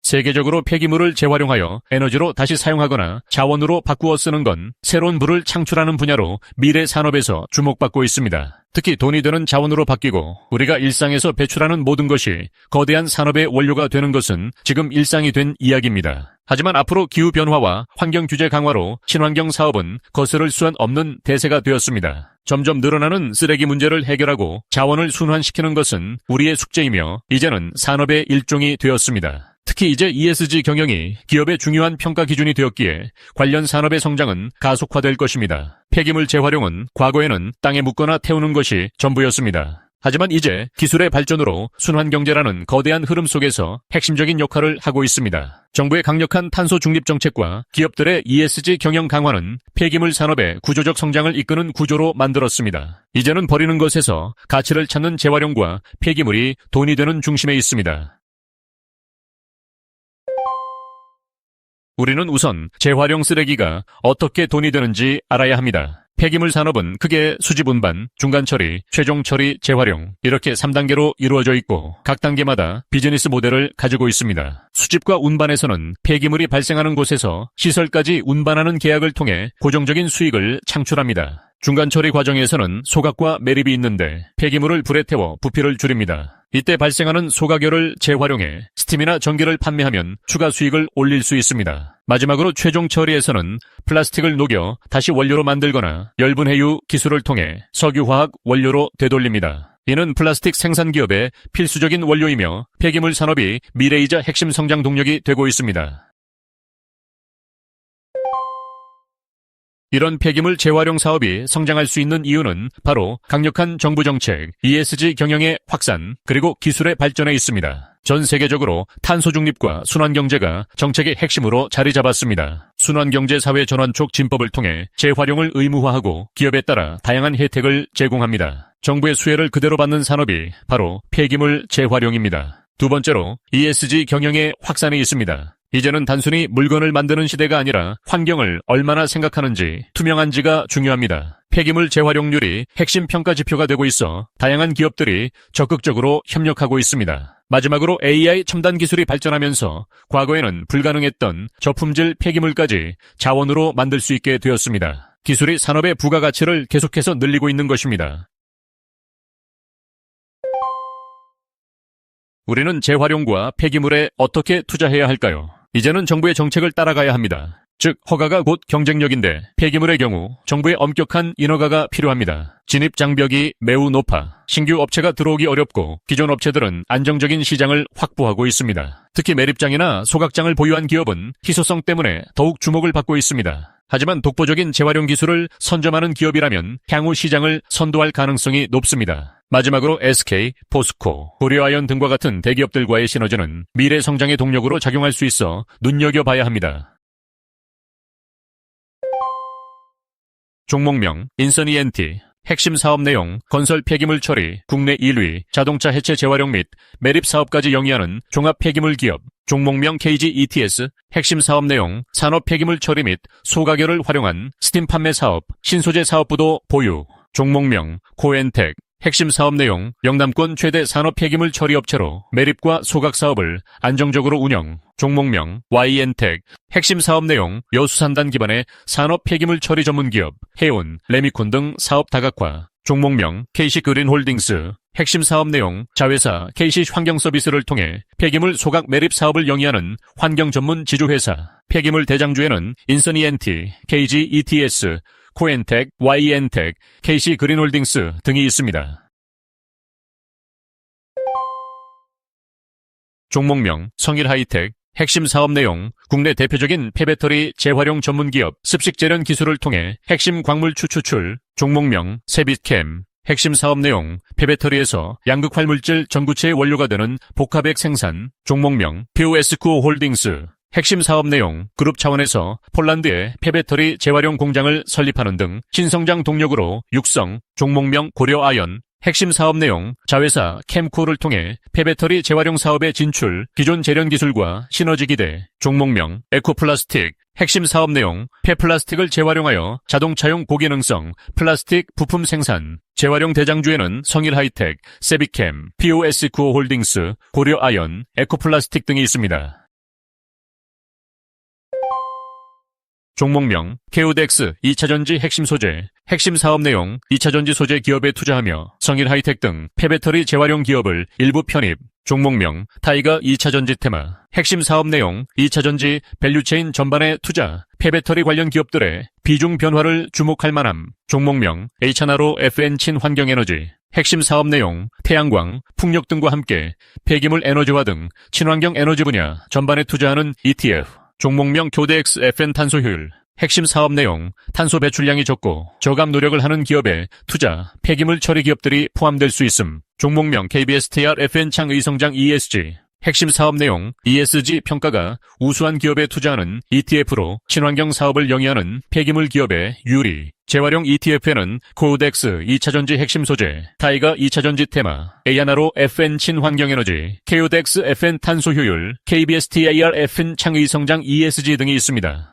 세계적으로 폐기물을 재활용하여 에너지로 다시 사용하거나 자원으로 바꾸어 쓰는 건 새로운 부를 창출하는 분야로 미래 산업에서 주목받고 있습니다. 특히 돈이 되는 자원으로 바뀌고 우리가 일상에서 배출하는 모든 것이 거대한 산업의 원료가 되는 것은 지금 일상이 된 이야기입니다. 하지만 앞으로 기후변화와 환경규제 강화로 친환경 사업은 거스를 수는 없는 대세가 되었습니다. 점점 늘어나는 쓰레기 문제를 해결하고 자원을 순환시키는 것은 우리의 숙제이며 이제는 산업의 일종이 되었습니다. 특히 이제 ESG 경영이 기업의 중요한 평가 기준이 되었기에 관련 산업의 성장은 가속화될 것입니다. 폐기물 재활용은 과거에는 땅에 묻거나 태우는 것이 전부였습니다. 하지만 이제 기술의 발전으로 순환경제라는 거대한 흐름 속에서 핵심적인 역할을 하고 있습니다. 정부의 강력한 탄소 중립 정책과 기업들의 ESG 경영 강화는 폐기물 산업의 구조적 성장을 이끄는 구조로 만들었습니다. 이제는 버리는 것에서 가치를 찾는 재활용과 폐기물이 돈이 되는 중심에 있습니다. 우리는 우선 재활용 쓰레기가 어떻게 돈이 되는지 알아야 합니다. 폐기물 산업은 크게 수집 운반, 중간 처리, 최종 처리, 재활용 이렇게 3단계로 이루어져 있고 각 단계마다 비즈니스 모델을 가지고 있습니다. 수집과 운반에서는 폐기물이 발생하는 곳에서 시설까지 운반하는 계약을 통해 고정적인 수익을 창출합니다. 중간 처리 과정에서는 소각과 매립이 있는데 폐기물을 불에 태워 부피를 줄입니다. 이때 발생하는 소각열을 재활용해 스팀이나 전기를 판매하면 추가 수익을 올릴 수 있습니다. 마지막으로 최종 처리에서는 플라스틱을 녹여 다시 원료로 만들거나 열분해유 기술을 통해 석유화학 원료로 되돌립니다. 이는 플라스틱 생산 기업의 필수적인 원료이며 폐기물 산업이 미래이자 핵심 성장 동력이 되고 있습니다. 이런 폐기물 재활용 사업이 성장할 수 있는 이유는 바로 강력한 정부 정책, ESG 경영의 확산, 그리고 기술의 발전에 있습니다. 전 세계적으로 탄소 중립과 순환경제가 정책의 핵심으로 자리 잡았습니다. 순환경제 사회 전환 촉 진법을 통해 재활용을 의무화하고 기업에 따라 다양한 혜택을 제공합니다. 정부의 수혜를 그대로 받는 산업이 바로 폐기물 재활용입니다. 두 번째로 ESG 경영의 확산이 있습니다. 이제는 단순히 물건을 만드는 시대가 아니라 환경을 얼마나 생각하는지 투명한지가 중요합니다. 폐기물 재활용률이 핵심 평가 지표가 되고 있어 다양한 기업들이 적극적으로 협력하고 있습니다. 마지막으로 AI 첨단 기술이 발전하면서 과거에는 불가능했던 저품질 폐기물까지 자원으로 만들 수 있게 되었습니다. 기술이 산업의 부가가치를 계속해서 늘리고 있는 것입니다. 우리는 재활용과 폐기물에 어떻게 투자해야 할까요? 이제는 정부의 정책을 따라가야 합니다. 즉, 허가가 곧 경쟁력인데 폐기물의 경우 정부의 엄격한 인허가가 필요합니다. 진입 장벽이 매우 높아 신규 업체가 들어오기 어렵고 기존 업체들은 안정적인 시장을 확보하고 있습니다. 특히 매립장이나 소각장을 보유한 기업은 희소성 때문에 더욱 주목을 받고 있습니다. 하지만 독보적인 재활용 기술을 선점하는 기업이라면 향후 시장을 선도할 가능성이 높습니다. 마지막으로 SK, 포스코, 고려아연 등과 같은 대기업들과의 시너지는 미래 성장의 동력으로 작용할 수 있어 눈여겨봐야 합니다. 종목명, 인선 ENT, 핵심 사업 내용, 건설 폐기물 처리, 국내 1위, 자동차 해체 재활용 및 매립 사업까지 영위하는 종합 폐기물 기업, 종목명 KG-ETS, 핵심 사업 내용, 산업 폐기물 처리 및 소가결을 활용한 스팀 판매 사업, 신소재 사업부도 보유, 종목명 코엔텍, 핵심 사업 내용, 영남권 최대 산업 폐기물 처리 업체로 매립과 소각 사업을 안정적으로 운영, 종목명 YN텍, 핵심 사업 내용, 여수산단 기반의 산업 폐기물 처리 전문 기업, 해운, 레미콘 등 사업 다각화, 종목명 KC그린홀딩스, 핵심 사업 내용, 자회사 KC 환경서비스를 통해 폐기물 소각 매립 사업을 영위하는 환경 전문 지주회사, 폐기물 대장주에는 인선 ENT, KG-ETS, 코엔텍, YN텍, KC 그린홀딩스 등이 있습니다. 종목명 성일하이텍, 핵심 사업 내용, 국내 대표적인 폐배터리 재활용 전문기업 습식재련 기술을 통해 핵심 광물 추출, 종목명 세빛캠, 핵심 사업 내용, 폐배터리에서 양극 활물질 전구체의 원료가 되는 복합액 생산, 종목명 POS코 홀딩스, 핵심 사업 내용, 그룹 차원에서 폴란드에 폐배터리 재활용 공장을 설립하는 등 신성장 동력으로 육성, 종목명 고려아연, 핵심 사업 내용, 자회사 캠코를 통해 폐배터리 재활용 사업에 진출, 기존 재련 기술과 시너지 기대, 종목명 에코플라스틱, 핵심 사업 내용, 폐플라스틱을 재활용하여 자동차용 고기능성 플라스틱 부품 생산, 재활용 대장주에는 성일하이텍, 세비캠, POS코 홀딩스, 고려아연, 에코플라스틱 등이 있습니다. 종목명 KODX 2차전지 핵심 소재, 핵심 사업 내용 2차전지 소재 기업에 투자하며 성일하이텍 등 폐배터리 재활용 기업을 일부 편입. 종목명 타이거 2차전지 테마, 핵심 사업 내용 2차전지 밸류체인 전반에 투자, 폐배터리 관련 기업들의 비중 변화를 주목할 만함. 종목명 H하나로 FN 친환경에너지, 핵심 사업 내용 태양광, 풍력 등과 함께 폐기물 에너지화 등 친환경 에너지 분야 전반에 투자하는 ETF. 종목명 교대X FN 탄소효율, 핵심 사업 내용 탄소 배출량이 적고 저감 노력을 하는 기업에 투자, 폐기물 처리 기업들이 포함될 수 있음. 종목명 KBSTR FN 창의성장 ESG, 핵심 사업 내용 ESG 평가가 우수한 기업에 투자하는 ETF로 친환경 사업을 영위하는 폐기물 기업에 유리. 재활용 ETF에는 코우덱스 2차전지 핵심 소재, 타이거 2차전지 테마, A하나로 FN 친환경에너지, KODX FN 탄소효율, KBSTAR FN 창의성장 ESG 등이 있습니다.